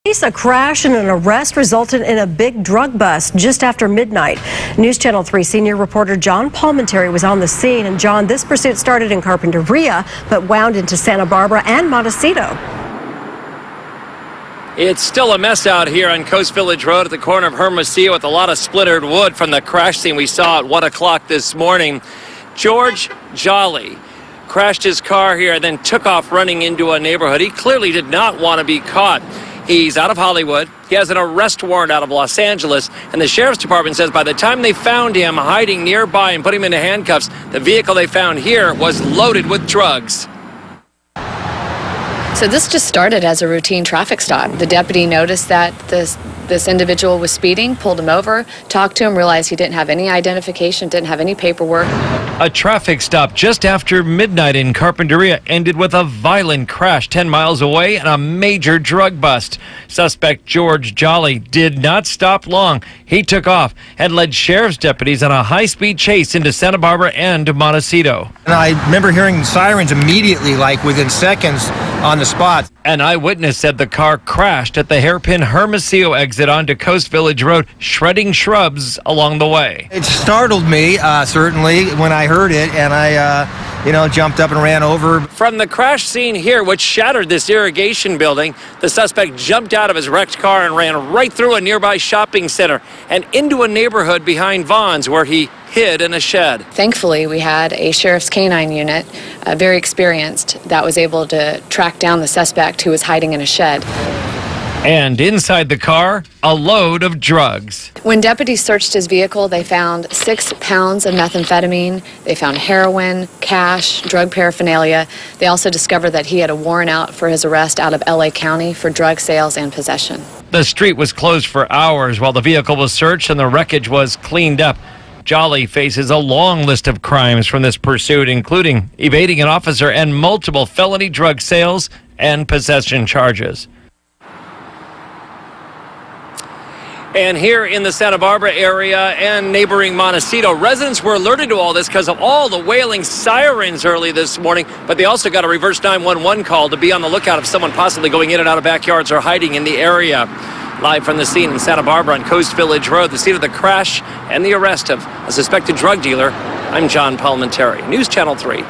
A crash and an arrest resulted in a big drug bust just after midnight. News Channel 3 senior reporter John Palminteri was on the scene. And John, this pursuit started in Carpinteria but wound into Santa Barbara and Montecito. It's still a mess out here on Coast Village Road at the corner of Hermosillo with a lot of splintered wood from the crash scene we saw at 1 o'clock this morning. George Jolly crashed his car here and then took off running into a neighborhood. He clearly did not want to be caught. He's out of Hollywood. He has an arrest warrant out of Los Angeles, and the sheriff's department says by the time they found him hiding nearby and put him into handcuffs, the vehicle they found here was loaded with drugs. So this just started as a routine traffic stop. The deputy noticed that this individual was speeding, pulled him over, talked to him, realized he didn't have any identification, didn't have any paperwork. A traffic stop just after midnight in Carpinteria ended with a violent crash 10 miles away and a major drug bust. Suspect George Jolly did not stop long. He took off and led sheriff's deputies on a high-speed chase into Santa Barbara and Montecito. And I remember hearing sirens immediately, like within seconds on the spot. An eyewitness said the car crashed at the hairpin Hermosillo exit onto Coast Village Road, shredding shrubs along the way. It startled me, certainly, when I heard it, and I, jumped up and ran over. From the crash scene here, which shattered this irrigation building, the suspect jumped out of his wrecked car and ran right through a nearby shopping center and into a neighborhood behind Vaughn's where he hid in a shed. Thankfully, we had a sheriff's canine unit, very experienced, that was able to track down the suspect who was hiding in a shed. And inside the car, a load of drugs. When deputies searched his vehicle, they found 6 pounds of methamphetamine. They found heroin, cash, drug paraphernalia. They also discovered that he had a warrant out for his arrest out of LA County for drug sales and possession. The street was closed for hours while the vehicle was searched and the wreckage was cleaned up. Jolly faces a long list of crimes from this pursuit, including evading an officer and multiple felony drug sales and possession charges. And here in the Santa Barbara area and neighboring Montecito, residents were alerted to all this because of all the wailing sirens early this morning, but they also got a reverse 911 call to be on the lookout of someone possibly going in and out of backyards or hiding in the area. Live from the scene in Santa Barbara on Coast Village Road, the scene of the crash and the arrest of a suspected drug dealer, I'm John Palminteri, News Channel 3.